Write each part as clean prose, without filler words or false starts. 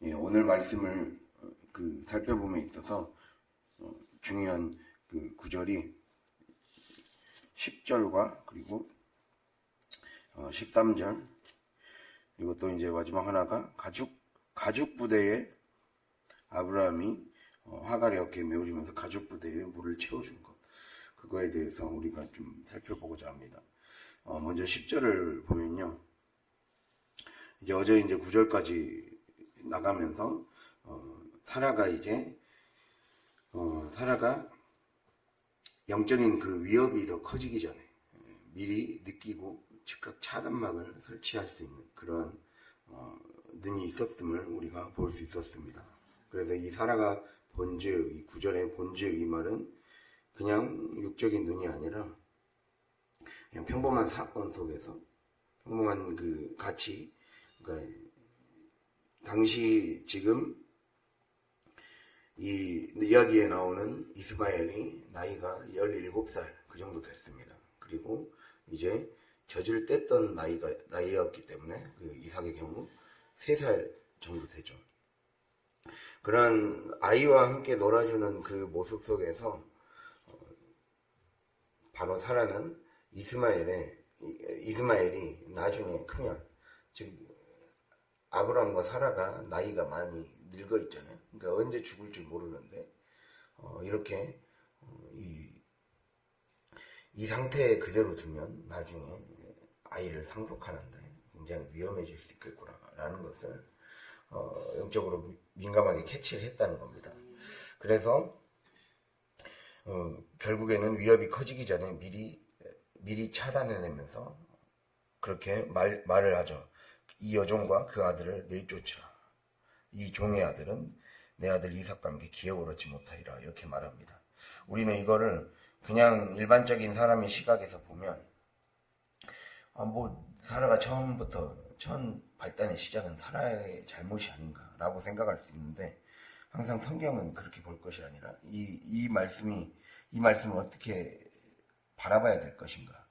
예, 오늘 말씀을 살펴봄에 있어서 중요한 구절이 10절과 그리고 13절, 그리고 또 이제 마지막 하나가 가죽 부대에 아브라함이 하갈의 어깨에 메워지면서 가죽 부대에 물을 채워준 것, 그거에 대해서 우리가 좀 살펴보고자 합니다. 먼저 10절을 보면요, 이제 어제 이제 9절까지 나가면서 사라가 영적인 그 위협이 더 커지기 전에 미리 느끼고 즉각 차단막을 설치할 수 있는 그런 눈이 있었음을 우리가 볼 수 있었습니다. 그래서 이 사라가 본즉, 이 구절의 본즉, 이 말은 그냥 육적인 눈이 아니라 그냥 평범한 사건 속에서 평범한 그 가치, 그러니까 당시 지금 이 이야기에 나오는 이스마엘이 나이가 17살 그 정도 됐습니다. 그리고 이제 젖을 뗐던 나이였기 때문에 그 이삭의 경우 3살 정도 되죠. 그런 아이와 함께 놀아주는 그 모습 속에서 바로 사라는 이스마엘이 나중에 크면, 즉 아브라함과 사라가 나이가 많이 늙어 있잖아요. 그러니까 언제 죽을 줄 모르는데 이렇게 이 상태에 그대로 두면 나중에 아이를 상속하는데 굉장히 위험해질 수 있겠구나라는 것을 영적으로 민감하게 캐치를 했다는 겁니다. 그래서 결국에는 위협이 커지기 전에 미리 차단해내면서 그렇게 말을 하죠. 이 여종과 그 아들을 내쫓으라. 이 종의 아들은 내 아들 이삭과 함께 기업을 얻지 못하리라. 이렇게 말합니다. 우리는 이거를 그냥 일반적인 사람의 시각에서 보면 사라가 처음 발단의 시작은 사라의 잘못이 아닌가라고 생각할 수 있는데, 항상 성경은 그렇게 볼 것이 아니라 이 말씀을 어떻게 바라봐야 될 것인가,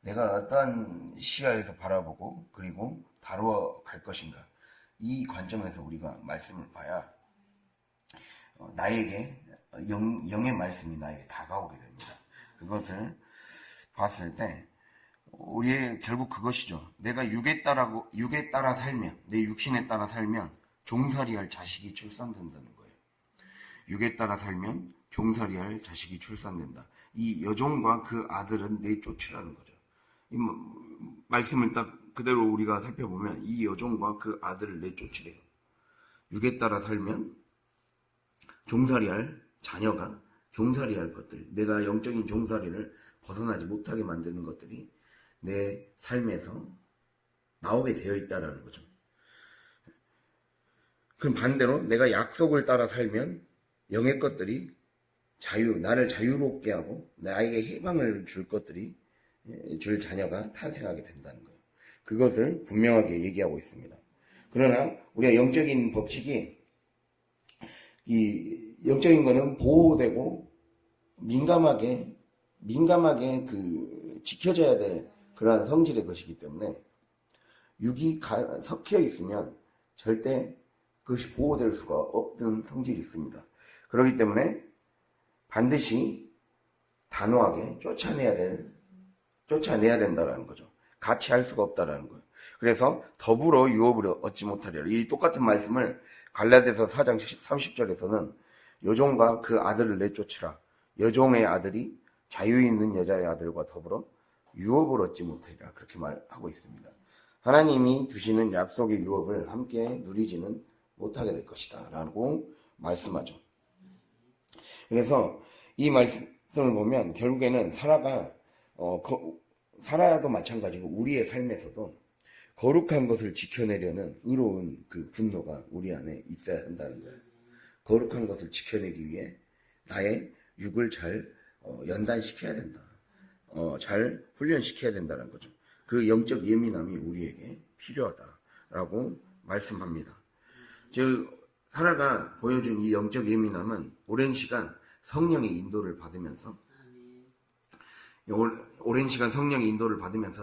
내가 어떠한 시야에서 바라보고 그리고 다루어 갈 것인가, 이 관점에서 우리가 말씀을 봐야 나에게 영의 말씀이 나에게 다가오게 됩니다. 그것을 봤을 때 우리의 결국 그것이죠. 내가 육에 따라 살면, 내 육신에 따라 살면 종살이할 자식이 출산된다는 거예요. 육에 따라 살면 종살이할 자식이 출산된다. 이 여종과 그 아들은 내쫓으라는 거죠. 이 말씀을 딱 그대로 우리가 살펴보면 이 여종과 그 아들을 내쫓으래요. 육에 따라 살면 종살이할 자녀가 종살이할 것들, 내가 영적인 종살이를 벗어나지 못하게 만드는 것들이 내 삶에서 나오게 되어 있다는 거죠. 그럼 반대로 내가 약속을 따라 살면 영의 것들이 나를 자유롭게 하고 나에게 해방을 줄 것들이, 줄 자녀가 탄생하게 된다는 거예요. 그것을 분명하게 얘기하고 있습니다. 그러나 우리가 영적인 법칙이, 이 영적인 거는 보호되고 민감하게 지켜져야 될 그러한 성질의 것이기 때문에 육이 섞여 있으면 절대 그것이 보호될 수가 없는 성질이 있습니다. 그렇기 때문에 반드시 단호하게 쫓아내야 된다는 거죠. 같이 할 수가 없다는 거예요. 그래서 더불어 유업을 얻지 못하리라. 이 똑같은 말씀을 갈라디아서 4장 30절에서는 여종과 그 아들을 내쫓으라. 여종의 아들이 자유 있는 여자의 아들과 더불어 유업을 얻지 못하리라. 그렇게 말하고 있습니다. 하나님이 주시는 약속의 유업을 함께 누리지는 못하게 될 것이다 라고 말씀하죠. 그래서 이 말씀을 보면 결국에는 사라도 마찬가지고 우리의 삶에서도 거룩한 것을 지켜내려는 의로운 그 분노가 우리 안에 있어야 한다는 거예요. 거룩한 것을 지켜내기 위해 나의 육을 잘 연단시켜야 된다. 잘 훈련시켜야 된다는 거죠. 그 영적 예민함이 우리에게 필요하다라고 말씀합니다. 즉 사라가 보여준 이 영적 예민함은 오랜 시간 성령의 인도를 받으면서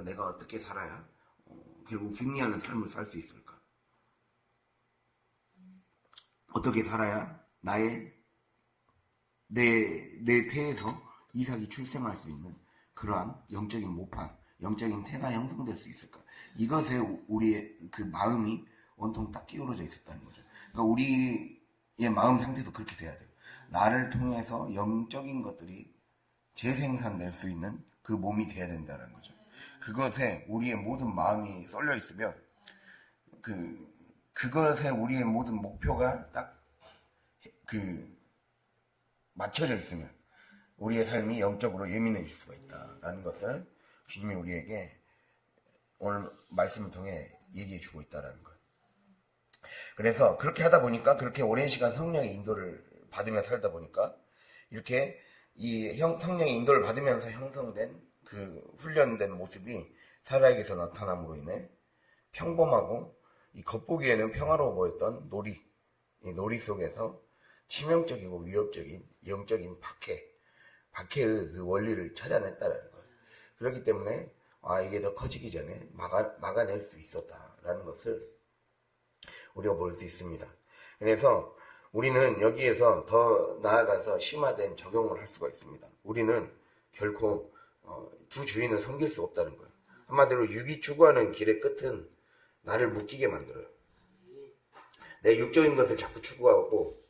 내가 어떻게 살아야 결국 승리하는 삶을 살 수 있을까? 어떻게 살아야 내 태에서 이삭이 출생할 수 있는 그러한 영적인 모판, 영적인 태가 형성될 수 있을까? 이것에 우리의 그 마음이 온통 딱 기울어져 있었다는 거죠. 그러니까 우리의 마음 상태도 그렇게 돼야 돼요. 나를 통해서 영적인 것들이 재생산될 수 있는 그 몸이 돼야 된다는 거죠. 그것에 우리의 모든 마음이 쏠려 있으면 그것에 우리의 모든 목표가 딱 맞춰져 있으면 우리의 삶이 영적으로 예민해질 수가 있다라는 것을 주님이 우리에게 오늘 말씀을 통해 얘기해 주고 있다라는 거예요. 그래서 그렇게 하다 보니까 그렇게 오랜 시간 성령의 인도를 받으며 살다 보니까 이렇게 이 성령의 인도를 받으면서 형성된 그 훈련된 모습이 사라에게서 나타남으로 인해 평범하고 이 겉보기에는 평화로워 보였던 이 놀이 속에서 치명적이고 위협적인 영적인 박해의 그 원리를 찾아냈다라는 거예요. 그렇기 때문에 이게 더 커지기 전에 막아낼 수 있었다라는 것을 우리가 볼 수 있습니다. 그래서 우리는 여기에서 더 나아가서 심화된 적용을 할 수가 있습니다. 우리는 결코 두 주인을 섬길 수 없다는 거예요. 한마디로 육이 추구하는 길의 끝은 나를 묶이게 만들어요. 내 육적인 것을 자꾸 추구하고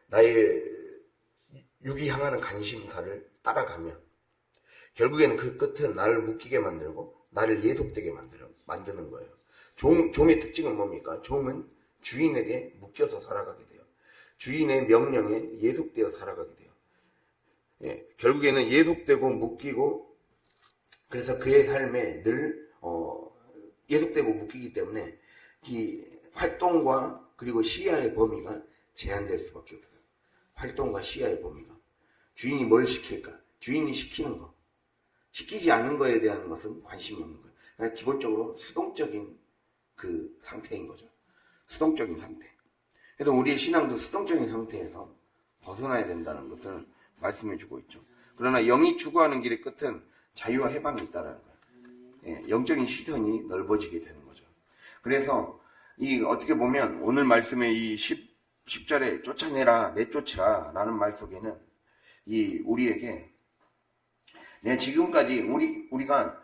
나의 육이 향하는 관심사를 따라가면 결국에는 그 끝은 나를 묶이게 만들고 나를 예속되게 만드는 거예요. 종의 특징은 뭡니까? 종은 주인에게 묶여서 살아가게 돼요. 주인의 명령에 예속되어 살아가게 돼요. 결국에는 예속되고 묶이고 그래서 그의 삶에 늘 예속되고 묶이기 때문에 이 활동과 그리고 시야의 범위가 제한될 수밖에 없어요. 활동과 시야의 범위가. 주인이 뭘 시킬까? 주인이 시키는 거. 시키지 않는 거에 대한 것은 관심이 없는 거예요. 그러니까 기본적으로 수동적인 그 상태인 거죠. 수동적인 상태. 그래서 우리의 신앙도 수동적인 상태에서 벗어나야 된다는 것을 말씀해 주고 있죠. 그러나 영이 추구하는 길의 끝은 자유와 해방이 있다는 거예요. 영적인 시선이 넓어지게 되는 거죠. 그래서 어떻게 보면 오늘 말씀의 이 10절에 쫓아내라, 내쫓으라 라는 말 속에는 우리에게 지금까지 우리가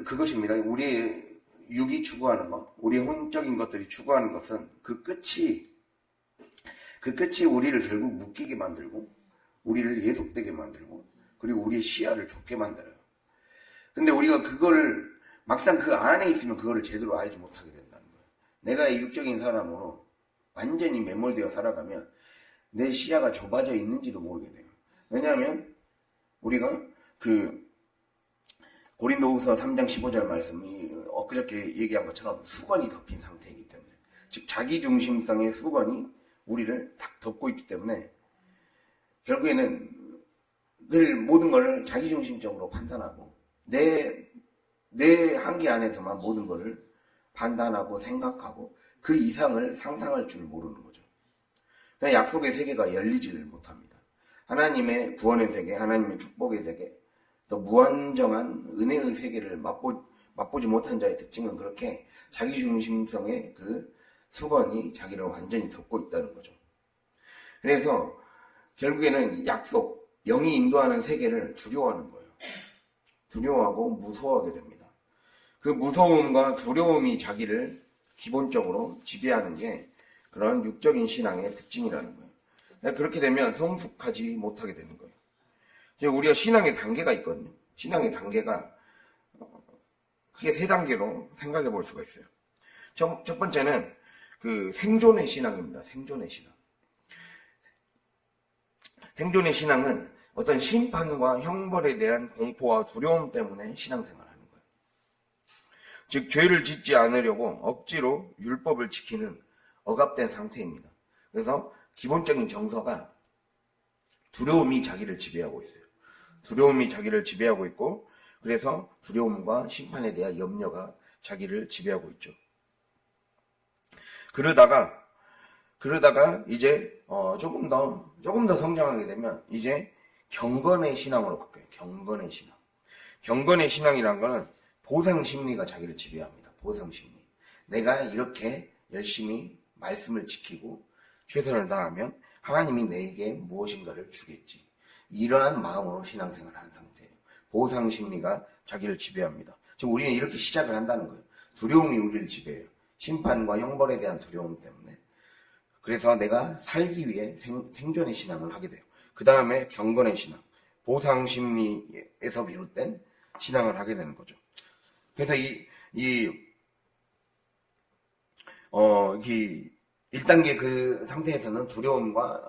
그것입니다. 우리의 육이 추구하는 것, 우리의 혼적인 것들이 추구하는 것은 그 끝이 우리를 결국 묶이게 만들고 우리를 예속되게 만들고 그리고 우리의 시야를 좁게 만들어요. 근데 우리가 그걸 막상 그 안에 있으면 그거를 제대로 알지 못하게 된다는 거예요. 내가 육적인 사람으로 완전히 매몰되어 살아가면 내 시야가 좁아져 있는지도 모르게 돼요. 왜냐하면 우리가 고린도후서 3장 15절 말씀이 엊그저께 얘기한 것처럼 수건이 덮인 상태이기 때문에, 즉 자기중심성의 수건이 우리를 딱 덮고 있기 때문에 결국에는 늘 모든 걸 자기중심적으로 판단하고 내 한계 안에서만 모든 것을 판단하고 생각하고 그 이상을 상상할 줄 모르는 거죠. 그냥 약속의 세계가 열리지를 못합니다. 하나님의 구원의 세계, 하나님의 축복의 세계, 또 무한정한 은혜의 세계를 맛보지 못한 자의 특징은 그렇게 자기중심성의 그 수건이 자기를 완전히 덮고 있다는 거죠. 그래서 결국에는 영이 인도하는 세계를 두려워하는 거예요. 두려워하고 무서워하게 됩니다. 그 무서움과 두려움이 자기를 기본적으로 지배하는 게 그런 육적인 신앙의 특징이라는 거예요. 그렇게 되면 성숙하지 못하게 되는 거예요. 이제 우리가 신앙의 단계가 있거든요. 신앙의 단계가 크게 3단계로 생각해 볼 수가 있어요. 첫 번째는 그 생존의 신앙입니다. 생존의 신앙. 생존의 신앙은 어떤 심판과 형벌에 대한 공포와 두려움 때문에 신앙생활을 하는 거예요. 즉 죄를 짓지 않으려고 억지로 율법을 지키는 억압된 상태입니다. 그래서 기본적인 정서가 두려움이 자기를 지배하고 있어요. 두려움이 자기를 지배하고 있고 그래서 두려움과 심판에 대한 염려가 자기를 지배하고 있죠. 그러다가 이제 조금 더 성장하게 되면 이제 경건의 신앙으로 바뀌어요. 경건의 신앙. 경건의 신앙이란 거는 보상 심리가 자기를 지배합니다. 보상 심리. 내가 이렇게 열심히 말씀을 지키고 최선을 다하면 하나님이 내게 무엇인가를 주겠지. 이러한 마음으로 신앙생활을 하는 상태예요. 보상 심리가 자기를 지배합니다. 지금 우리는 이렇게 시작을 한다는 거예요. 두려움이 우리를 지배해요. 심판과 형벌에 대한 두려움 때문에. 그래서 내가 살기 위해 생존의 신앙을 하게 돼요. 그 다음에 경건의 신앙, 보상 심리에서 비롯된 신앙을 하게 되는 거죠. 그래서 이 1단계 그 상태에서는 두려움과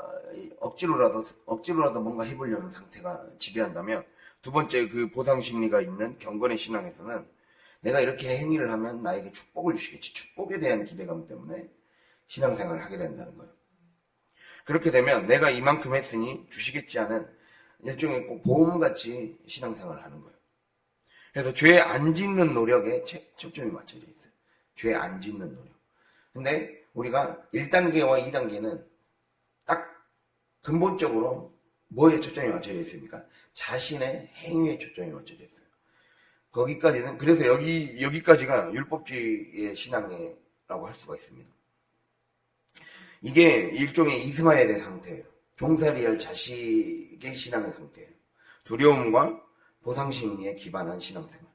억지로라도 뭔가 해보려는 상태가 지배한다면, 두 번째 그 보상 심리가 있는 경건의 신앙에서는 내가 이렇게 행위를 하면 나에게 축복을 주시겠지. 축복에 대한 기대감 때문에 신앙생활을 하게 된다는 거예요. 그렇게 되면 내가 이만큼 했으니 주시겠지 하는 일종의 꼭 보험같이 신앙생활을 하는 거예요. 그래서 죄 안 짓는 노력에 초점이 맞춰져 있어요. 죄 안 짓는 노력. 근데 우리가 1단계와 2단계는 딱 근본적으로 뭐에 초점이 맞춰져 있습니까? 자신의 행위에 초점이 맞춰져 있어요. 거기까지는, 그래서 여기까지가 율법주의의 신앙이라고 할 수가 있습니다. 이게 일종의 이스마엘의 상태예요. 종살이할 자식의 신앙의 상태예요. 두려움과 보상심리에 기반한 신앙생활.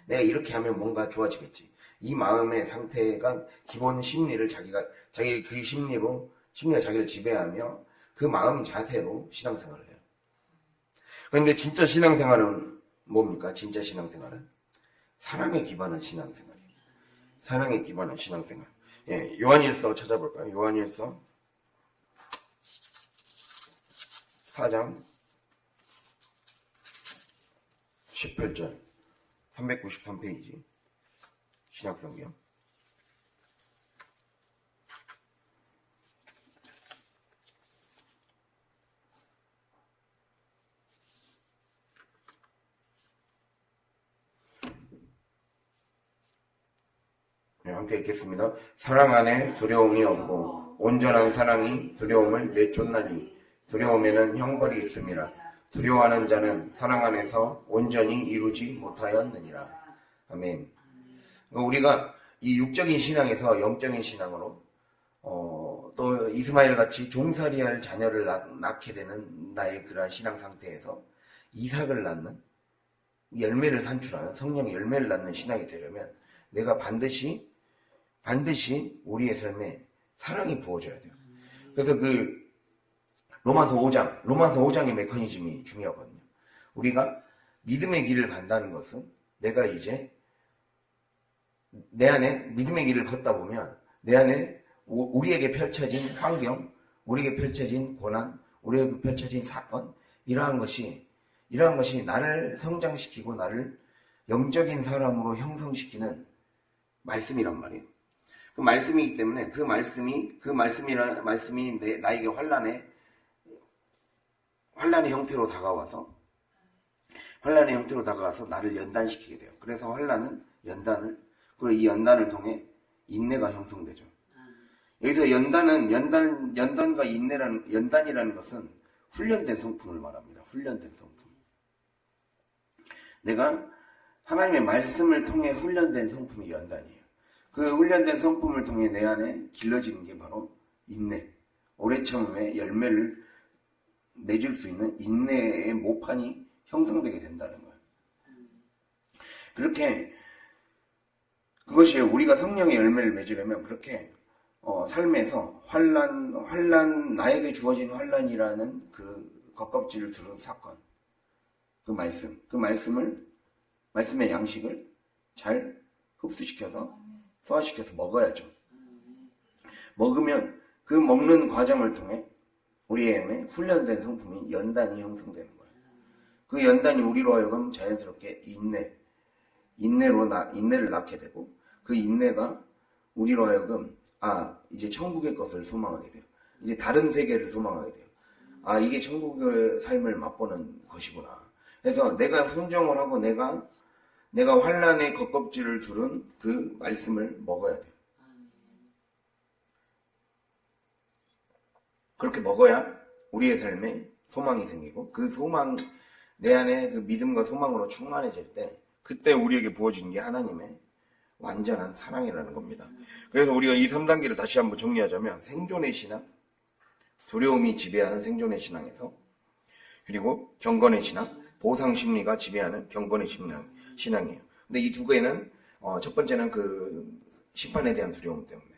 내가 이렇게 하면 뭔가 좋아지겠지. 이 마음의 상태가 기본 심리를 자기 그 심리가 자기를 지배하며 그 마음 자세로 신앙생활을 해요. 그런데 진짜 신앙생활은 뭡니까? 진짜 신앙생활은 사랑에 기반한 신앙생활이에요. 사랑에 기반한 신앙생활. 예, 요한일서 찾아볼까요? 요한일서 4장 18절 393페이지 신약성경. 네, 함께 읽겠습니다. 사랑 안에 두려움이 없고 온전한 사랑이 두려움을 내쫓나니 두려움에는 형벌이 있음이라. 두려워하는 자는 사랑 안에서 온전히 이루지 못하였느니라. 아멘. 우리가 이 육적인 신앙에서 영적인 신앙으로 또 이스마엘 같이 종살이할 자녀를 낳게 되는 나의 그러한 신앙 상태에서 이삭을 낳는, 열매를 산출하는, 성령의 열매를 낳는 신앙이 되려면 내가 반드시 우리의 삶에 사랑이 부어져야 돼요. 그래서 그 로마서 5장의 메커니즘이 중요하거든요. 우리가 믿음의 길을 간다는 것은 내가 이제 내 안에 믿음의 길을 걷다 보면 내 안에 우리에게 펼쳐진 환경, 우리에게 펼쳐진 고난, 우리에게 펼쳐진 사건, 이러한 것이 나를 성장시키고 나를 영적인 사람으로 형성시키는 말씀이란 말이에요. 그 말씀이기 때문에 그 말씀이 나에게 환란의 형태로 다가와서 나를 연단시키게 돼요. 그래서 그리고 이 연단을 통해 인내가 형성되죠. 여기서 연단과 연단이라는 것은 훈련된 성품을 말합니다. 훈련된 성품. 내가 하나님의 말씀을 통해 훈련된 성품이 연단이에요. 그 훈련된 성품을 통해 내 안에 길러지는 게 바로 인내. 오래 참음의 열매를 맺을 수 있는 인내의 모판이 형성되게 된다는 거예요. 그것이 우리가 성령의 열매를 맺으려면 그렇게 삶에서 나에게 주어진 환란이라는 그 겉껍질을 두른 사건, 말씀의 양식을 잘 흡수시켜서 소화시켜서 먹어야죠. 먹으면 그 먹는 과정을 통해 우리의 안에 훈련된 성품이 연단이 형성되는 거예요. 그 연단이 우리로 하여금 자연스럽게 인내를 낳게 되고, 그 인내가 우리로 하여금 이제 천국의 것을 소망하게 돼요. 이제 다른 세계를 소망하게 돼요. 이게 천국의 삶을 맛보는 것이구나. 그래서 내가 순종을 하고 내가 환란의 겉껍질을 두른 그 말씀을 먹어야 돼요. 그렇게 먹어야 우리의 삶에 소망이 생기고, 그 소망, 내 안에 그 믿음과 소망으로 충만해질 때, 그때 우리에게 부어지는 게 하나님의 완전한 사랑이라는 겁니다. 그래서 우리가 이 3단계를 다시 한번 정리하자면 생존의 신앙, 두려움이 지배하는 생존의 신앙에서, 그리고 경건의 신앙, 보상 심리가 지배하는 경건의 신앙이에요. 근데 이 두 개는 첫 번째는 그 심판에 대한 두려움 때문에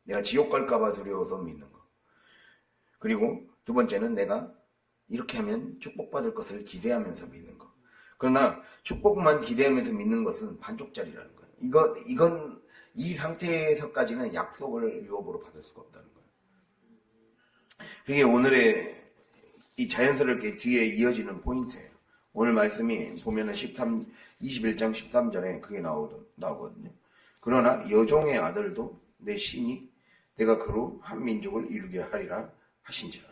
내가 지옥 갈까봐 두려워서 믿는 거. 그리고 두 번째는 내가 이렇게 하면 축복받을 것을 기대하면서 믿는 거. 그러나 축복만 기대하면서 믿는 것은 반쪽짜리라는 거예요. 이건 이 상태에서까지는 약속을 유업으로 받을 수가 없다는 거예요. 그게 오늘의 이 자연스럽게 뒤에 이어지는 포인트예요. 오늘 말씀이 보면은 21장 13절에 그게 나오거든요. 그러나 여종의 아들도 내 신이 내가 그로 한 민족을 이루게 하리라 하신지라.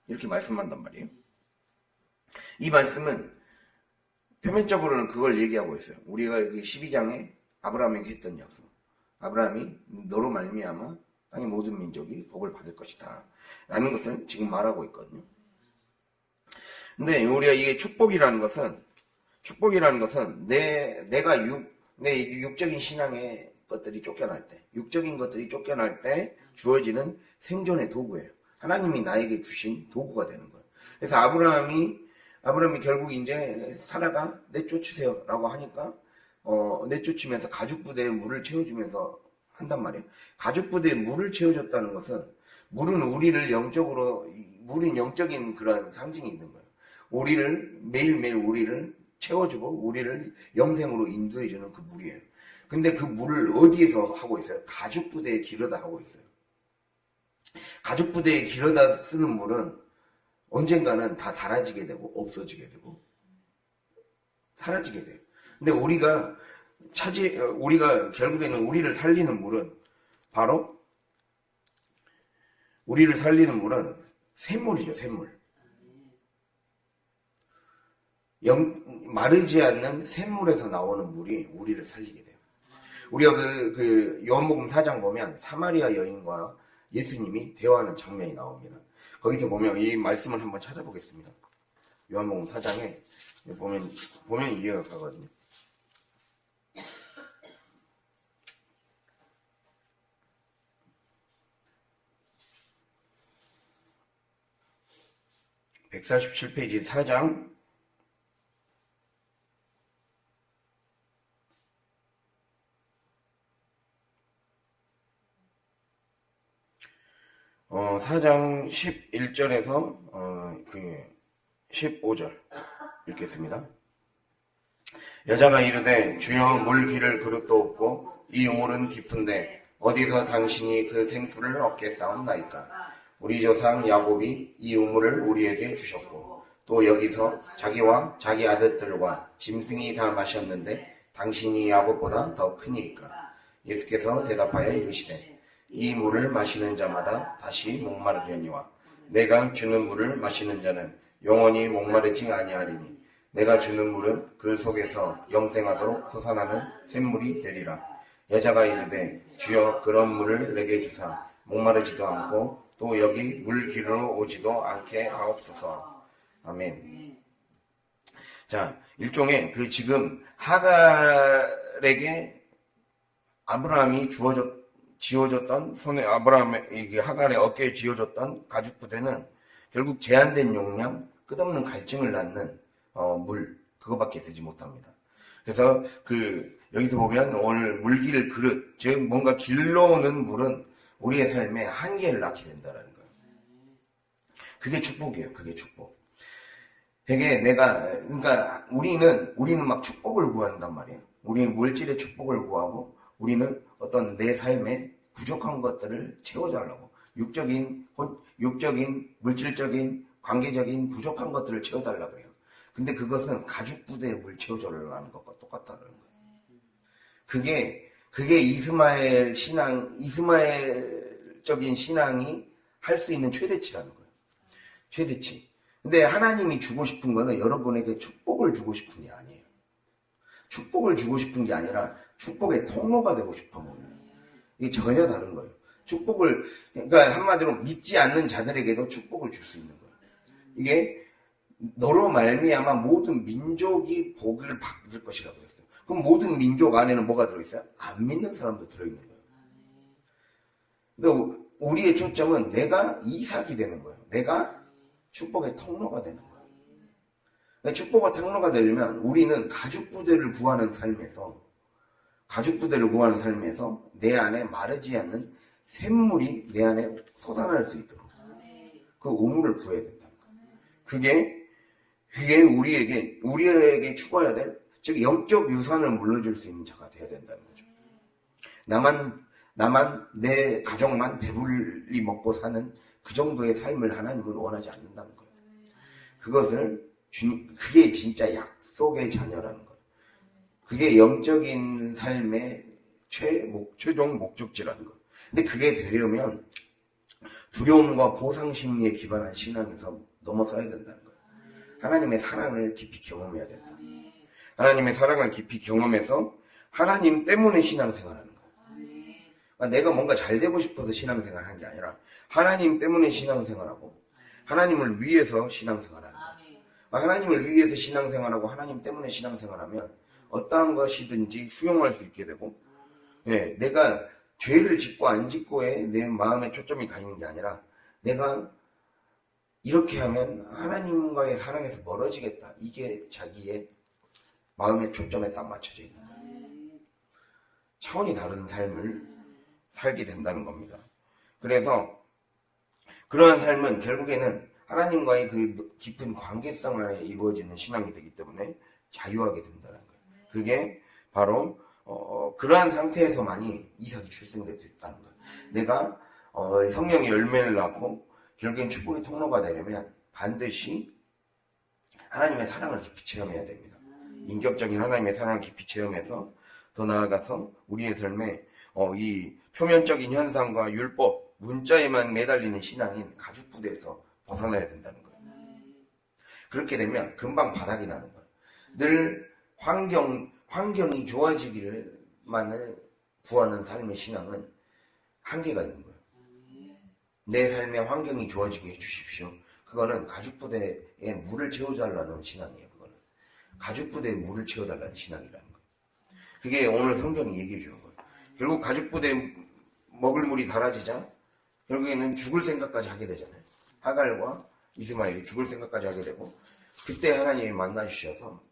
이렇게 말씀한단 말이에요. 이 말씀은 표면적으로는 그걸 얘기하고 있어요. 우리가 여기 12장에 아브라함에게 했던 약속. 아브라함이 너로 말미암아 땅의 모든 민족이 복을 받을 것이다 라는 것을 지금 말하고 있거든요. 근데 우리가 이게 축복이라는 것은 내가 내 육적인 신앙의 것들이 쫓겨날 때, 육적인 것들이 쫓겨날 때 주어지는 생존의 도구예요. 하나님이 나에게 주신 도구가 되는 거예요. 그래서 아브라함이 결국 이제 사라가 내쫓으세요 라고 하니까 내쫓으면서 가죽부대에 물을 채워주면서 한단 말이에요. 가죽부대에 물을 채워줬다는 것은 물은 영적인 그런 상징이 있는 거예요. 매일매일 우리를 채워주고 우리를 영생으로 인도해주는 그 물이에요. 근데 그 물을 어디에서 하고 있어요? 가죽부대에 길어다 하고 있어요. 가죽부대에 길어다 쓰는 물은 언젠가는 다 닳아지게 되고 없어지게 되고 사라지게 돼요. 근데 우리가 결국에는 우리를 살리는 물은 샘물이죠, 샘물. 마르지 않는 샘물에서 나오는 물이 우리를 살리게 돼요. 우리가 요한복음 4장 보면 사마리아 여인과 예수님이 대화하는 장면이 나옵니다. 거기서 보면 이 말씀을 한번 찾아보겠습니다. 요한복음 4장에 보면 이해가 가거든요. (147페이지) 4장 4장 11절에서 15절 읽겠습니다. 여자가 이르되 주여 물 기를 그릇도 없고 이 우물은 깊은데 어디서 당신이 그 생수를 얻겠사옵나이까. 우리 조상 야곱이 이 우물을 우리에게 주셨고 또 여기서 자기와 자기 아들들과 짐승이 다 마셨는데 당신이 야곱보다 더 크니이까. 예수께서 대답하여 이르시되 이 물을 마시는 자마다 다시 목마르려니와 내가 주는 물을 마시는 자는 영원히 목마르지 아니하리니 내가 주는 물은 그 속에서 영생하도록 솟아나는 샘물이 되리라. 여자가 이르되 주여 그런 물을 내게 주사 목마르지도 않고 또 여기 물 기르러 오지도 않게 하옵소서. 아멘. 자, 일종의 지금 하갈에게 아브라함이 지어줬던 하갈의 어깨에 지어줬던 가죽부대는 결국 제한된 용량, 끝없는 갈증을 낳는 물, 그거밖에 되지 못합니다. 그래서 여기서 보면 오늘 물길 그릇, 즉 뭔가 길러오는 물은 우리의 삶에 한계를 낳게 된다는 거예요. 그게 축복이에요. 그게 축복. 되게 그러니까 우리는 막 축복을 구한단 말이에요. 우리는 물질의 축복을 구하고 우리는 어떤 내 삶에 부족한 것들을 채워달라고 육적인, 물질적인, 관계적인 부족한 것들을 채워달라고 해요. 근데 그것은 가죽부대에 물 채워달라는 것과 똑같다는 거예요. 그게 이스마엘적인 신앙이 할 수 있는 최대치라는 거예요. 최대치. 근데 하나님이 주고 싶은 거는 여러분에게 축복을 주고 싶은 게 아니에요. 축복을 주고 싶은 게 아니라 축복의 통로가 되고 싶은 거예요. 이게 전혀 다른 거예요. 그러니까 한마디로 믿지 않는 자들에게도 축복을 줄 수 있는 거예요. 이게 너로 말미암아 모든 민족이 복을 받을 것이라고 했어요. 그럼 모든 민족 안에는 뭐가 들어있어요? 안 믿는 사람도 들어있는 거예요. 그러니까 우리의 초점은 내가 이삭이 되는 거예요. 내가 축복의 통로가 되는 거예요. 그러니까 축복의 통로가 되려면 우리는 가죽 부대를 구하는 삶에서 내 안에 마르지 않는 샘물이 내 안에 솟아날 수 있도록 그 우물을 구해야 된다. 그게 우리에게 추구해야 될, 즉 영적 유산을 물려줄 수 있는 자가 되어야 된다는 거죠. 나만 내 가족만 배불리 먹고 사는 그 정도의 삶을 하나님은 원하지 않는다는 거예요. 그게 진짜 약속의 자녀라는 거예요. 그게 영적인 삶의 최종 목적지라는 거예요. 근데 그게 되려면 두려움과 보상 심리에 기반한 신앙에서 넘어서야 된다는 거예요. 하나님의 사랑을 깊이 경험해야 된다. 하나님의 사랑을 깊이 경험해서 하나님 때문에 신앙생활하는 거예요. 그러니까 내가 뭔가 잘 되고 싶어서 신앙생활하는 게 아니라 하나님 때문에 신앙생활하고 하나님을 위해서 신앙생활하는 거예요. 하나님을 위해서 신앙생활하고 하나님 때문에 신앙생활하면 어떠한 것이든지 수용할 수 있게 되고, 내가 죄를 짓고 안 짓고에 내 마음에 초점이 가 있는 게 아니라 내가 이렇게 하면 하나님과의 사랑에서 멀어지겠다. 이게 자기의 마음의 초점에 딱 맞춰져 있는 거예요. 차원이 다른 삶을 살게 된다는 겁니다. 그래서 그러한 삶은 결국에는 하나님과의 그 깊은 관계성 안에 이루어지는 신앙이 되기 때문에 자유하게 된다는 거예요. 그게 바로 그러한 상태에서만이 이삭이 출생됐다는 거예요. 내가 성령의 열매를 낳고 결국엔 축복의 통로가 되려면 반드시 하나님의 사랑을 깊이 체험해야 됩니다. 인격적인 하나님의 사랑을 깊이 체험해서 더 나아가서 우리의 삶에 이 표면적인 현상과 율법, 문자에만 매달리는 신앙인 가죽부대에서 벗어나야 된다는 거예요. 그렇게 되면 금방 바닥이 나는 거예요. 늘 환경이 좋아지기를만을 구하는 삶의 신앙은 한계가 있는 거예요. 내 삶의 환경이 좋아지게 해주십시오. 그거는 가죽부대에 물을 채워달라는 신앙이에요. 그거는 가죽부대에 물을 채워달라는 신앙이라는 거예요. 그게 오늘 성경이 얘기해 주는 거예요. 결국 가죽부대에 먹을 물이 달아지자 결국에는 죽을 생각까지 하게 되잖아요. 하갈과 이스마엘이 죽을 생각까지 하게 되고, 그때 하나님이 만나주셔서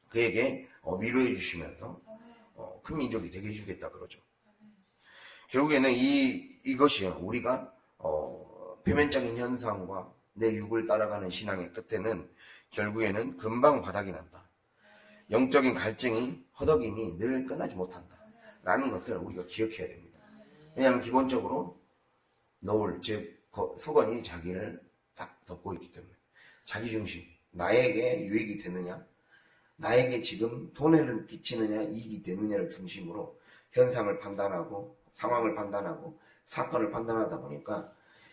그에게 위로해 주시면서 큰 민족이 되게 해주겠다 그러죠. 결국에는 이것이요, 우리가 표면적인 현상과 내 육을 따라가는 신앙의 끝에는 결국에는 금방 바닥이 난다. 영적인 갈증이, 허덕임이 늘 끝나지 못한다 라는 것을 우리가 기억해야 됩니다. 왜냐하면 기본적으로 수건이 자기를 딱 덮고 있기 때문에 자기중심, 나에게 유익이 되느냐, 나에게 지금 손해를 끼치느냐, 이익이 되느냐를 중심으로 현상을 판단하고 상황을 판단하고 사건을 판단하다 보니까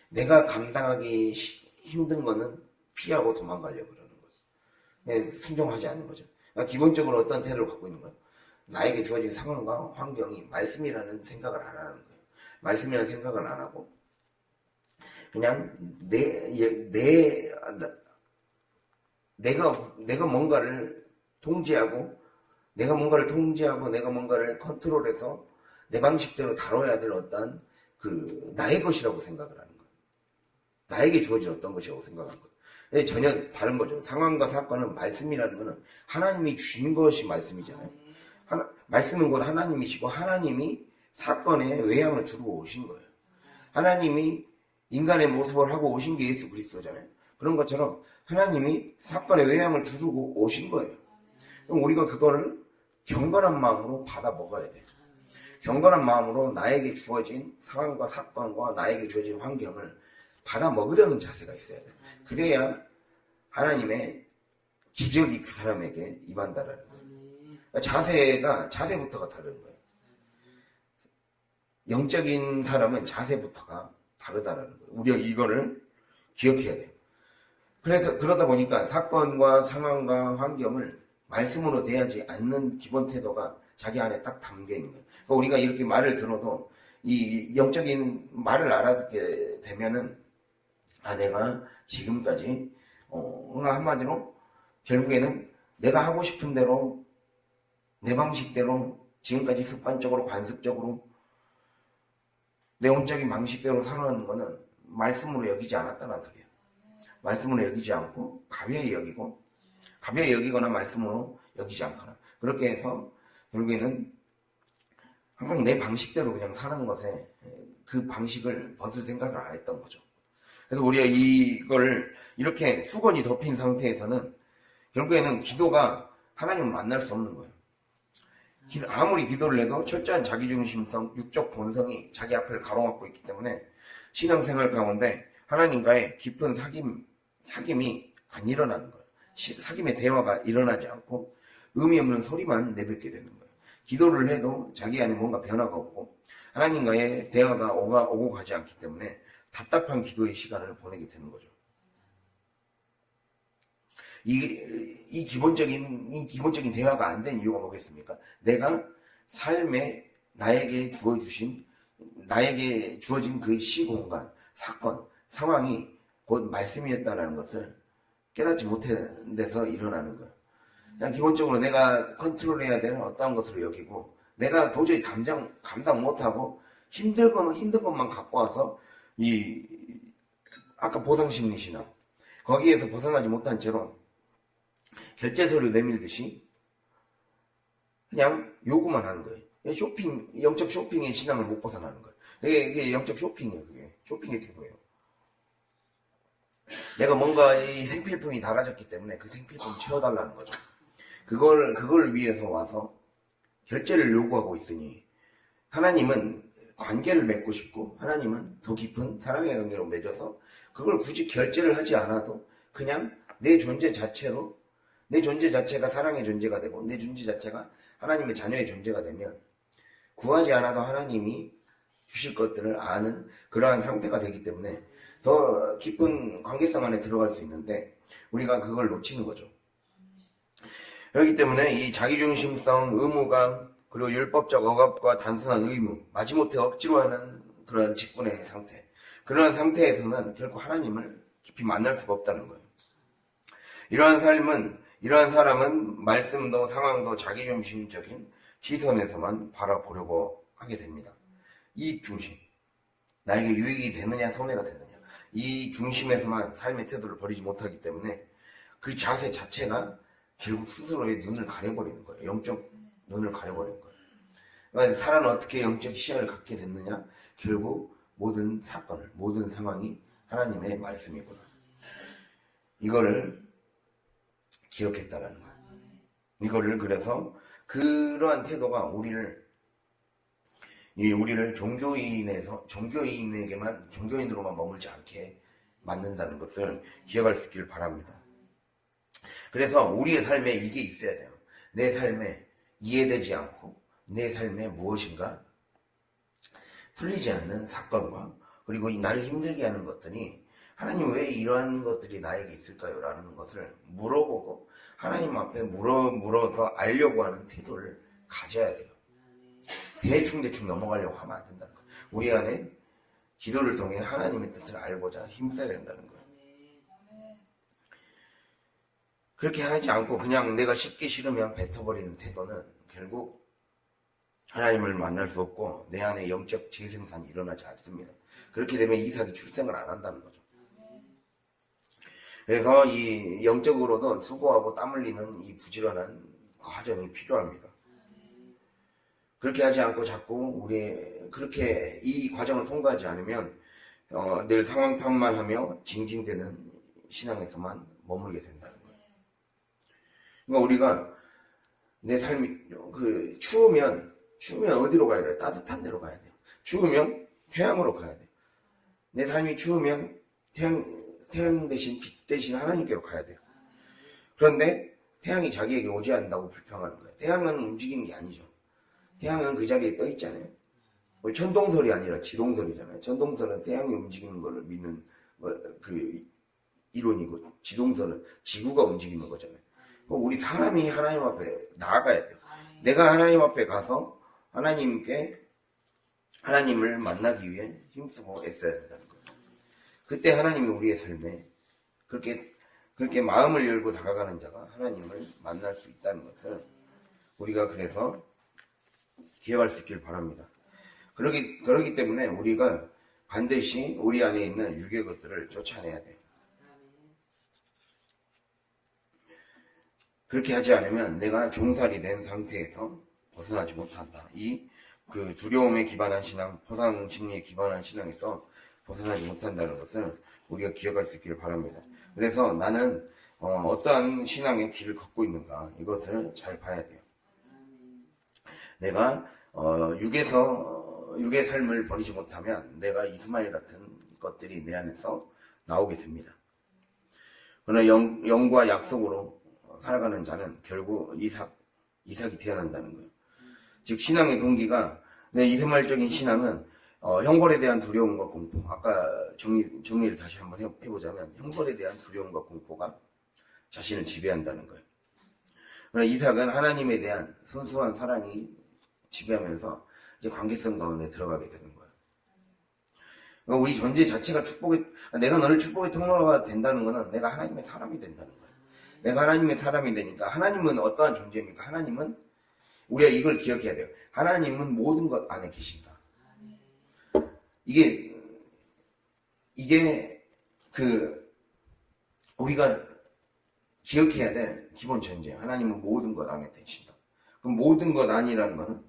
내가 감당하기 힘든 거는 피하고 도망가려고 그러는 거죠. 순종하지 않는 거죠. 그러니까 기본적으로 어떤 태도를 갖고 있는 거예요? 나에게 주어진 상황과 환경이 말씀이라는 생각을 안 하는 거예요. 말씀이라는 생각을 안 하고 그냥 내가 뭔가를 통제하고 내가 뭔가를 컨트롤해서 내 방식대로 다뤄야 될 어떤 나의 것이라고 생각을 하는 거예요. 나에게 주어진 어떤 것이라고 생각하는 거예요. 근데 전혀 다른 거죠. 상황과 사건은 말씀이라는 거는 하나님이 주신 것이 말씀이잖아요. 말씀은 곧 하나님이시고 하나님이 사건에 외양을 두고 오신 거예요. 하나님이 인간의 모습을 하고 오신 게 예수 그리스도잖아요. 그런 것처럼 하나님이 사건에 외양을 두고 오신 거예요. 그럼 우리가 그거를 경건한 마음으로 받아 먹어야 돼요. 경건한 마음으로 나에게 주어진 상황과 사건과 나에게 주어진 환경을 받아 먹으려는 자세가 있어야 돼요. 그래야 하나님의 기적이 그 사람에게 임한다라는 거예요. 자세부터가 다른 거예요. 영적인 사람은 자세부터가 다르다라는 거예요. 우리가 이거를 기억해야 돼요. 그러다 보니까 사건과 상황과 환경을 말씀으로 대하지 않는 기본 태도가 자기 안에 딱 담겨 있는 거예요. 그러니까 우리가 이렇게 말을 들어도 이 영적인 말을 알아듣게 되면은 내가 지금까지 한마디로 결국에는 내가 하고 싶은 대로 내 방식대로 지금까지 습관적으로 관습적으로 내 혼적인 방식대로 살아가는 거는 말씀으로 여기지 않았다는 소리야. 말씀으로 여기지 않고 가벼이 여기고 가벼이 여기거나 말씀으로 여기지 않거나 그렇게 해서 결국에는 항상 내 방식대로 그냥 사는 것에 그 방식을 벗을 생각을 안 했던 거죠. 그래서 우리가 이걸 이렇게 수건이 덮인 상태에서는 결국에는 기도가 하나님을 만날 수 없는 거예요. 아무리 기도를 해도 철저한 자기중심성, 육적 본성이 자기 앞을 가로막고 있기 때문에 신앙생활 가운데 하나님과의 깊은 사귐이 안 일어나는 거예요. 사귐의 대화가 일어나지 않고 의미 없는 소리만 내뱉게 되는 거예요. 기도를 해도 자기 안에 뭔가 변화가 없고 하나님과의 대화가 오고 가지 않기 때문에 답답한 기도의 시간을 보내게 되는 거죠. 이 기본적인 대화가 안 된 이유가 뭐겠습니까? 내가 삶에 나에게 주어진 그 시공간, 사건, 상황이 곧 말씀이었다는 것을 깨닫지 못한 데서 일어나는 거예요. 그냥 기본적으로 내가 컨트롤해야 되는 어떠한 것으로 여기고 내가 도저히 감당 못하고 힘든 것만 갖고 와서 아까 보상심리신앙 거기에서 벗어나지 못한 채로 결제서류 내밀듯이 그냥 요구만 하는 거예요. 영적 쇼핑의 신앙을 못 벗어나는 거예요. 이게 영적 쇼핑이에요. 그게 쇼핑의 태도예요. 내가 뭔가 이 생필품이 달아졌기 때문에 그 생필품 채워달라는 거죠. 그걸 위해서 와서 결제를 요구하고 있으니 하나님은 관계를 맺고 싶고 하나님은 더 깊은 사랑의 관계로 맺어서 그걸 굳이 결제를 하지 않아도 그냥 내 존재 자체가 사랑의 존재가 되고 내 존재 자체가 하나님의 자녀의 존재가 되면 구하지 않아도 하나님이 주실 것들을 아는 그러한 상태가 되기 때문에 더 깊은 관계성 안에 들어갈 수 있는데 우리가 그걸 놓치는 거죠. 그렇기 때문에 이 자기중심성, 의무감, 그리고 율법적 억압과 단순한 의무, 마지못해 억지로 하는 그런 직분의 상태, 그런 상태에서는 결코 하나님을 깊이 만날 수가 없다는 거예요. 이러한 사람은 말씀도 상황도 자기중심적인 시선에서만 바라보려고 하게 됩니다. 이익중심, 나에게 유익이 되느냐 손해가 되느냐, 이 중심에서만 삶의 태도를 버리지 못하기 때문에 그 자세 자체가 결국 스스로의 눈을 가려버리는 거예요. 영적 눈을 가려버리는 거예요. 그러니까 사람은 어떻게 영적 시야를 갖게 됐느냐? 결국 모든 사건을, 모든 상황이 하나님의 말씀이구나. 이거를 기억했다라는 거예요. 이거를 그래서 그러한 태도가 우리를 종교인으로만 머물지 않게 만든다는 것을 기억할 수 있길 바랍니다. 그래서 우리의 삶에 이게 있어야 돼요. 내 삶에 이해되지 않고 내 삶에 무엇인가 풀리지 않는 사건과 그리고 나를 힘들게 하는 것들이 하나님 왜 이러한 것들이 나에게 있을까요? 라는 것을 물어보고 하나님 앞에 물어서 알려고 하는 태도를 가져야 돼요. 대충 넘어가려고 하면 안 된다는 거예요. 우리 안에 기도를 통해 하나님의 뜻을 알고자 힘써야 된다는 거예요. 그렇게 하지 않고 그냥 내가 쉽게 싫으면 뱉어버리는 태도는 결국 하나님을 만날 수 없고 내 안에 영적 재생산이 일어나지 않습니다. 그렇게 되면 이삭이 출생을 안 한다는 거죠. 그래서 이 영적으로도 수고하고 땀 흘리는 이 부지런한 과정이 필요합니다. 그렇게 하지 않고 자꾸 그렇게 이 과정을 통과하지 않으면 늘 상황 탓만 하며 징징대는 신앙에서만 머물게 된다는 거예요. 그러니까 우리가 내 삶이 추우면 어디로 가야 돼요? 따뜻한 데로 가야 돼요. 추우면 태양으로 가야 돼요. 내 삶이 추우면 태양 대신 빛 대신 하나님께로 가야 돼요. 그런데 태양이 자기에게 오지 않는다고 불평하는 거예요. 태양은 움직이는 게 아니죠. 태양은 그 자리에 떠 있잖아요. 천동설이 아니라 지동설이잖아요. 천동설은 태양이 움직이는 것을 믿는 그 이론이고, 지동설은 지구가 움직이는 거잖아요. 우리 사람이 하나님 앞에 나아가야 돼요. 내가 하나님 앞에 가서 하나님을 만나기 위해 힘쓰고 애써야 된다는 거예요. 그때 하나님이 우리의 삶에 그렇게 마음을 열고 다가가는 자가 하나님을 만날 수 있다는 것을 우리가 그래서 기억할 수 있길 바랍니다. 그러기 때문에 우리가 반드시 우리 안에 있는 육의 것들을 쫓아내야 돼요. 그렇게 하지 않으면 내가 종살이 된 상태에서 벗어나지 못한다. 그 두려움에 기반한 신앙, 보상 심리에 기반한 신앙에서 벗어나지 못한다는 것을 우리가 기억할 수 있기를 바랍니다. 그래서 나는 어떠한 신앙의 길을 걷고 있는가 이것을 잘 봐야 돼요. 내가 육의 삶을 버리지 못하면 내가 이스마엘 같은 것들이 내 안에서 나오게 됩니다. 그러나 영과 약속으로 살아가는 자는 결국 이삭이 태어난다는 거예요. 즉 신앙의 동기가 내 이스마엘적인 신앙은 형벌에 대한 두려움과 공포. 아까 정리를 다시 한번 해보자면 형벌에 대한 두려움과 공포가 자신을 지배한다는 거예요. 그러나 이삭은 하나님에 대한 순수한 사랑이 지배하면서 이제 관계성 가운데 들어가게 되는 거예요. 그러니까 우리 존재 자체가 내가 너를 축복의 통로가 된다는 것은 내가 하나님의 사람이 된다는 거예요. 내가 하나님의 사람이 되니까 하나님은 어떠한 존재입니까? 하나님은 우리가 이걸 기억해야 돼요. 하나님은 모든 것 안에 계신다. 이게 우리가 기억해야 될 기본 전제예요. 하나님은 모든 것 안에 계신다. 그럼 모든 것 안이라는 것은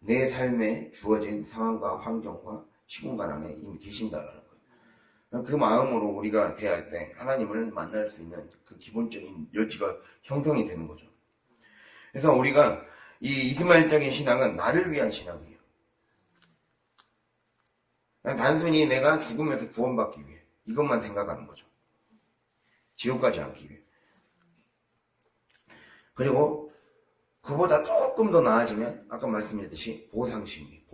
내 삶에 주어진 상황과 환경과 시공간 안에 이미 계신다는 거예요. 그 마음으로 우리가 대할 때 하나님을 만날 수 있는 그 기본적인 여지가 형성이 되는 거죠. 그래서 우리가 이 이스마엘적인 신앙은 나를 위한 신앙이에요. 단순히 내가 죽으면서 구원받기 위해 이것만 생각하는 거죠. 지옥 가지 않기 위해. 그리고 그보다 조금 더 나아지면 아까 말씀드렸듯이 보상심리.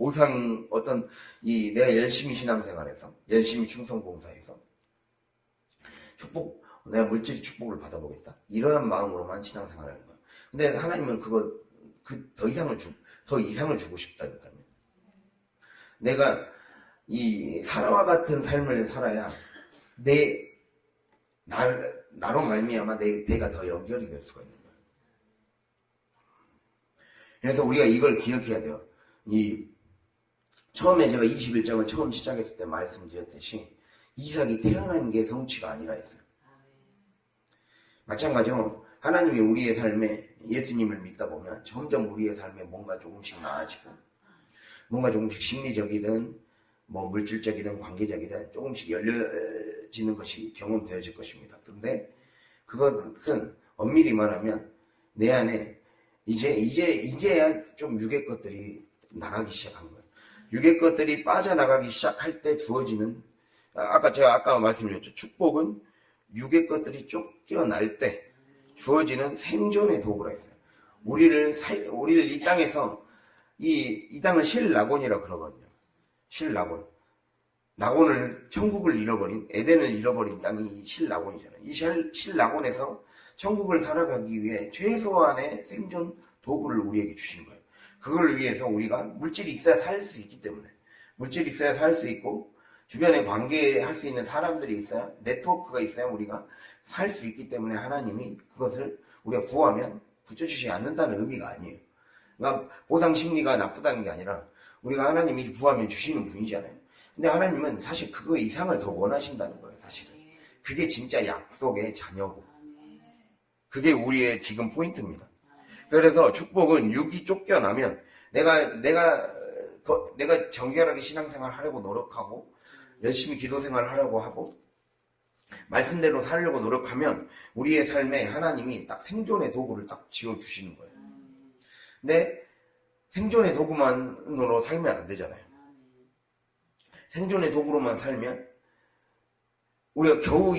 내가 열심히 신앙생활해서 열심히 충성봉사해서 내가 물질의 축복을 받아보겠다. 이러한 마음으로만 신앙생활하는 거예요. 근데 하나님은 더 이상을 주고 싶다니까요. 내가 이 사라와 같은 삶을 살아야 나로 말미암아 내가 더 연결이 될 수가 있는 거예요. 그래서 우리가 이걸 기억해야 돼요. 처음에 제가 21장을 처음 시작했을 때 말씀드렸듯이 이삭이 태어난 게 성취가 아니라 했어요. 마찬가지로 하나님이 우리의 삶에 예수님을 믿다 보면 점점 우리의 삶에 뭔가 조금씩 나아지고 뭔가 조금씩 심리적이든 물질적이든 관계적이든 조금씩 열려지는 것이 경험되어질 것입니다. 그런데 그것은 엄밀히 말하면 내 안에 이제야 좀 육의 것들이 나가기 시작한 거예요. 육의 것들이 빠져나가기 시작할 때 주어지는 제가 아까 말씀드렸죠. 축복은 육의 것들이 쫓겨날 때 주어지는 생존의 도구라 했어요. 우리를 이 땅에서 이 땅을 실낙원이라고 그러거든요. 실낙원. 낙원을 천국을 잃어버린 에덴을 잃어버린 땅이 이 실낙원이잖아요. 이 실낙원에서 천국을 살아가기 위해 최소한의 생존 도구를 우리에게 주신 거예요. 그걸 위해서 우리가 물질이 있어야 살 수 있기 때문에 물질이 있어야 살 수 있고 주변에 관계할 수 있는 사람들이 있어야 네트워크가 있어야 우리가 살 수 있기 때문에 하나님이 그것을 우리가 구하면 붙여주시지 않는다는 의미가 아니에요. 그러니까 보상 심리가 나쁘다는 게 아니라 우리가 하나님이 구하면 주시는 분이잖아요. 근데 하나님은 사실 그거 이상을 더 원하신다는 거예요. 사실은 그게 진짜 약속의 자녀고 그게 우리의 지금 포인트입니다. 그래서 축복은 육이 쫓겨나면 내가 정결하게 신앙생활 하려고 노력하고 열심히 기도생활 하려고 하고 말씀대로 살려고 노력하면 우리의 삶에 하나님이 딱 생존의 도구를 딱 지어주시는 거예요. 근데 생존의 도구만으로 살면 안 되잖아요. 생존의 도구로만 살면 우리가 겨우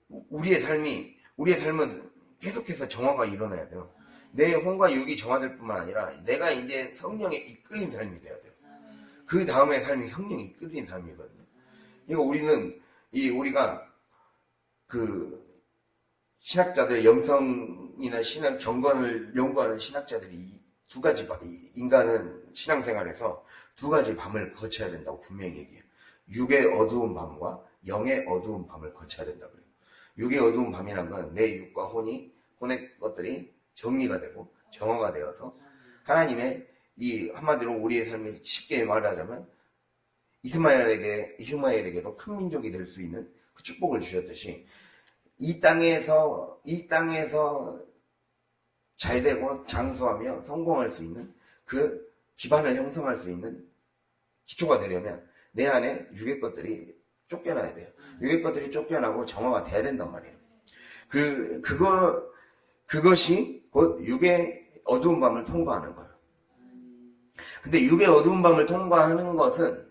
우리의 삶은 계속해서 정화가 일어나야 돼요. 내 혼과 육이 정화될 뿐만 아니라 내가 이제 성령에 이끌린 삶이 돼야 돼요. 그 다음의 삶이 성령에 이끌린 삶이거든요. 이거 우리가 신학자들, 영성이나 신앙 경건을 연구하는 신학자들이 두 가지 인간은 신앙생활에서 두 가지 밤을 거쳐야 된다고 분명히 얘기해요. 육의 어두운 밤과 영의 어두운 밤을 거쳐야 된다고 그래요. 육의 어두운 밤이란 건 내 육과 혼의 것들이 정리가 되고 정화가 되어서 하나님의 이 한마디로 우리의 삶에 쉽게 말하자면 이스마엘에게도 큰 민족이 될 수 있는 그 축복을 주셨듯이 이 땅에서 잘 되고 장수하며 성공할 수 있는 그 기반을 형성할 수 있는 기초가 되려면 내 안에 육의 것들이 쫓겨나야 돼요. 육의 것들이 쫓겨나고 정화가 돼야 된단 말이에요. 그것이 곧 육의 어두운 밤을 통과하는 거예요. 근데 육의 어두운 밤을 통과하는 것은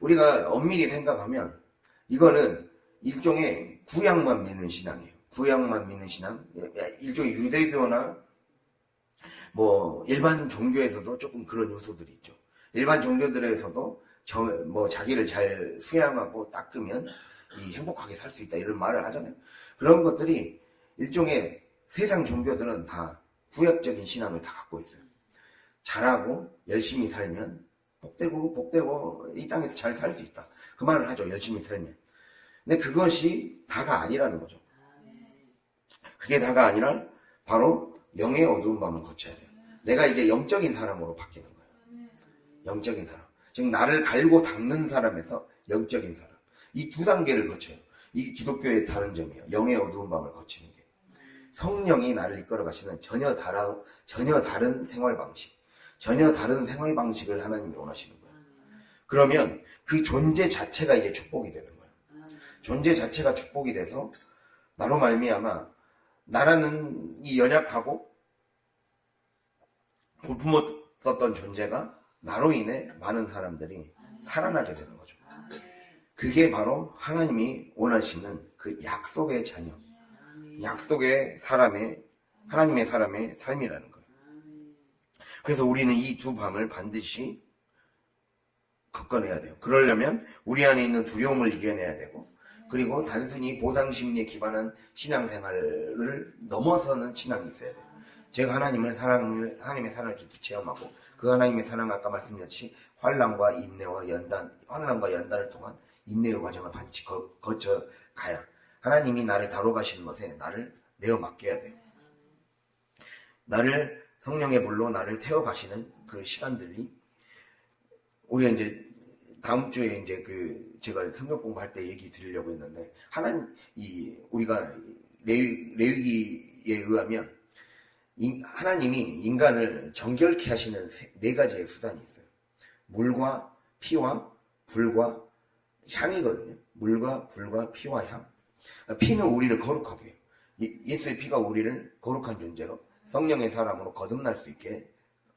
우리가 엄밀히 생각하면 이거는 일종의 구약만 믿는 신앙이에요. 구약만 믿는 신앙, 일종의 유대교나 뭐 일반 종교에서도 조금 그런 요소들이 있죠. 일반 종교들에서도 자기를 잘 수양하고 닦으면 행복하게 살 수 있다 이런 말을 하잖아요. 그런 것들이 일종의 세상 종교들은 다 구약적인 신앙을 다 갖고 있어요. 잘하고 열심히 살면 복되고 이 땅에서 잘 살 수 있다. 그 말을 하죠. 열심히 살면. 근데 그것이 다가 아니라는 거죠. 그게 다가 아니라 바로 영의 어두운 밤을 거쳐야 돼요. 내가 이제 영적인 사람으로 바뀌는 거예요. 영적인 사람. 즉 나를 갈고 닦는 사람에서 영적인 사람. 이 두 단계를 거쳐요. 이게 기독교의 다른 점이에요. 영의 어두운 밤을 거치는 게. 성령이 나를 이끌어 가시는 전혀 다른 생활 방식. 전혀 다른 생활 방식을 하나님이 원하시는 거예요. 그러면 그 존재 자체가 이제 축복이 되는 거예요. 존재 자체가 축복이 돼서 나로 말미암아 나라는 이 연약하고 볼품없었던 존재가 나로 인해 많은 사람들이 살아나게 되는 거죠. 그게 바로 하나님이 원하시는 그 약속의 자녀, 약속의 하나님의 사람의 삶이라는 거예요. 그래서 우리는 이 두 밤을 반드시 겪어내야 돼요. 그러려면 우리 안에 있는 두려움을 이겨내야 되고, 그리고 단순히 보상심리에 기반한 신앙생활을 넘어서는 신앙이 있어야 돼요. 제가 하나님의 사랑을 깊이 체험하고, 그 하나님의 사랑 아까 말씀드렸듯이 환난과 연단을 통한 인내의 과정을 반드시 거쳐 가야 하나님이 나를 다뤄가시는 것에 나를 내어 맡겨야 돼요. 나를 성령의 불로 나를 태워가시는 그 시간들이 우리가 이제 다음 주에 이제 제가 성경 공부할 때 얘기 드리려고 했는데 우리가 레위기에 의하면 하나님이 인간을 정결케 하시는 네 가지의 수단이 있어요. 물과 피와 불과 향이거든요. 물과 불과 피와 향. 피는 우리를 거룩하게 해요. 예수의 피가 우리를 거룩한 존재로 성령의 사람으로 거듭날 수 있게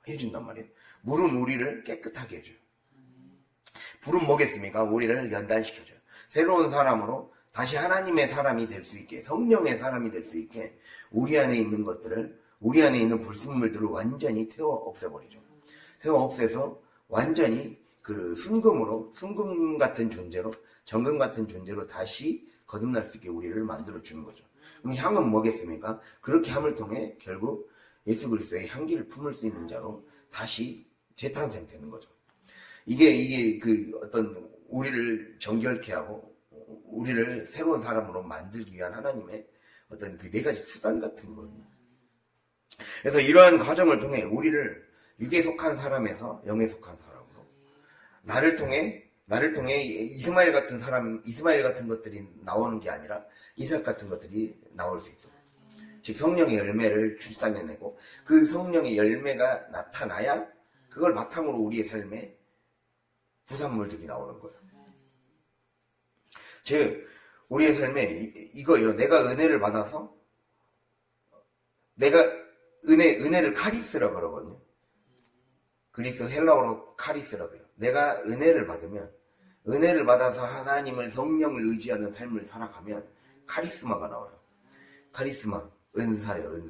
해준단 말이에요. 물은 우리를 깨끗하게 해줘요. 불은 뭐겠습니까? 우리를 연단시켜줘요. 새로운 사람으로 다시 하나님의 사람이 될 수 있게, 성령의 사람이 될 수 있게 우리 안에 있는 것들을, 우리 안에 있는 불순물들을 완전히 태워 없애버리죠. 태워 없애서 완전히 그 순금 같은 존재로, 정금 같은 존재로 다시 거듭날 수 있게 우리를 만들어주는 거죠. 그럼 향은 뭐겠습니까? 그렇게 함을 통해 결국 예수 그리스도의 향기를 품을 수 있는 자로 다시 재탄생되는 거죠. 이게 어떤 우리를 정결케 하고 우리를 새로운 사람으로 만들기 위한 하나님의 어떤 그 네 가지 수단 같은 거거든요. 그래서 이러한 과정을 통해 우리를 육에 속한 사람에서 영에 속한 사람으로 나를 통해 이스마엘 같은 것들이 나오는 게 아니라 이삭 같은 것들이 나올 수 있도록, 즉 성령의 열매를 출산해내고 그 성령의 열매가 나타나야 그걸 바탕으로 우리의 삶에 부산물들이 나오는 거예요. 즉 우리의 삶에 이거예요. 내가 은혜를 받아서 은혜를 카리스라고 그러거든요. 그리스 헬라어로 카리스라고 그래요. 내가 은혜를 받아서 하나님을, 성령을 의지하는 삶을 살아가면 카리스마가 나와요. 카리스마, 은사예요.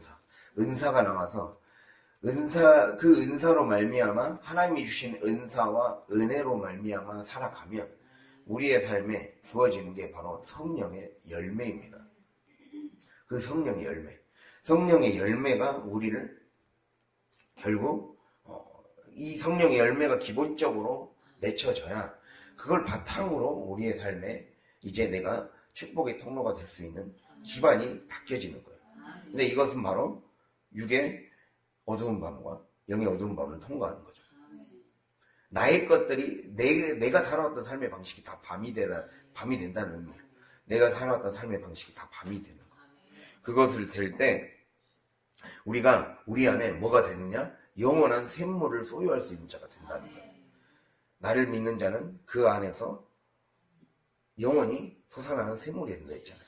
은사가 나와서 그 은사로 말미암아 하나님이 주신 은사와 은혜로 말미암아 살아가면 우리의 삶에 주어지는 게 바로 성령의 열매입니다. 그 성령의 열매가 우리를 결국 이 성령의 열매가 기본적으로 맺혀져야 그걸 바탕으로 우리의 삶에 이제 내가 축복의 통로가 될 수 있는 기반이 닦여지는 거예요. 근데 이것은 바로 육의 어두운 밤과 영의 어두운 밤을 통과하는 거죠. 나의 것들이 내가 살아왔던 삶의 방식이 다 밤이 된다는 의미예요. 내가 살아왔던 삶의 방식이 다 밤이 되는 거예요. 그것을 될 때 우리가 우리 안에 뭐가 되느냐? 영원한 샘물을 소유할 수 있는 자가 된다는 거예요. 나를 믿는 자는 그 안에서 영원히 솟아나는 샘물이 된다 했잖아요.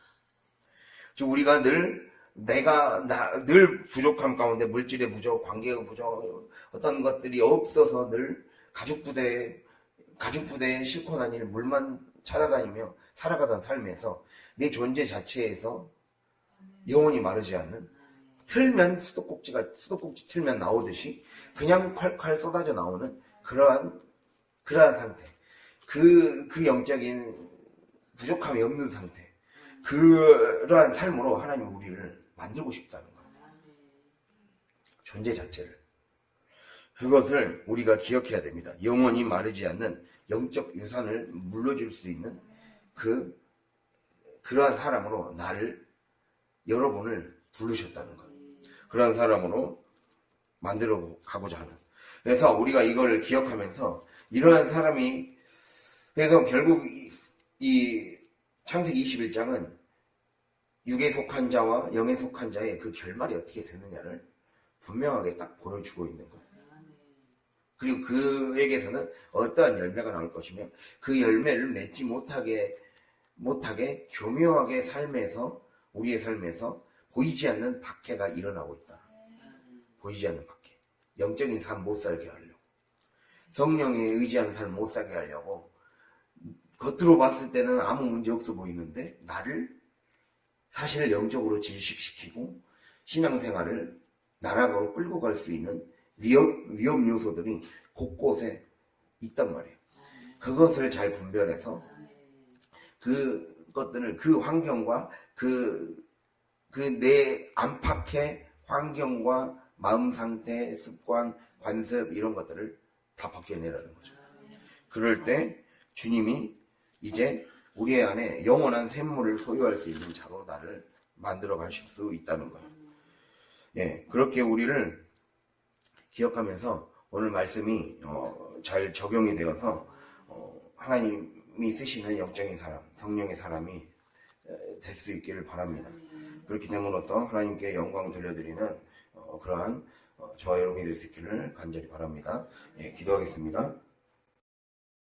즉 우리가 늘 늘 부족함 가운데 물질의 부족, 관계의 부족, 어떤 것들이 없어서 늘 가죽부대에 싣고 다닐 물만 찾아다니며 살아가던 삶에서 내 존재 자체에서 영원히 마르지 않는 틀면 수도꼭지 틀면 나오듯이 그냥 콸콸 쏟아져 나오는 그러한 상태. 그 영적인 부족함이 없는 상태. 그러한 삶으로 하나님 우리를 만들고 싶다는 거예요. 존재 자체를. 그것을 우리가 기억해야 됩니다. 영원히 마르지 않는 영적 유산을 물려줄 수 있는 그러한 사람으로 여러분을 부르셨다는 거예요. 그러한 사람으로 만들어 가고자 하는. 그래서 우리가 이걸 기억하면서 이러한 사람이 그래서 결국 이 창세기 21장은 육에 속한 자와 영에 속한 자의 그 결말이 어떻게 되느냐를 분명하게 딱 보여주고 있는 거예요. 그리고 그에게서는 어떠한 열매가 나올 것이며 그 열매를 맺지 못하게 교묘하게 우리의 삶에서 보이지 않는 박해가 일어나고 있다. 보이지 않는 박해. 영적인 삶 못 살게 하려고. 성령에 의지하는 삶 못 살게 하려고. 겉으로 봤을 때는 아무 문제 없어 보이는데 나를 사실 영적으로 질식시키고 신앙생활을 나락으로 끌고 갈 수 있는 위험 요소들이 곳곳에 있단 말이에요. 그것을 잘 분별해서 그것들을 그 환경과 내 안팎의 환경과 마음 상태, 습관, 관습 이런 것들을 다 벗겨내라는 거죠. 그럴 때 주님이 이제 우리 안에 영원한 샘물을 소유할 수 있는 자로 나를 만들어 가실 수 있다는 거예요. 예, 그렇게 우리를 기억하면서 오늘 말씀이 잘 적용이 되어서 하나님이 쓰시는 영적인 사람, 성령의 사람이 될 수 있기를 바랍니다. 그렇게 됨으로써 하나님께 영광 돌려드리는 그러한 저와 여러분이 될 수 있기를 간절히 바랍니다. 예, 기도하겠습니다.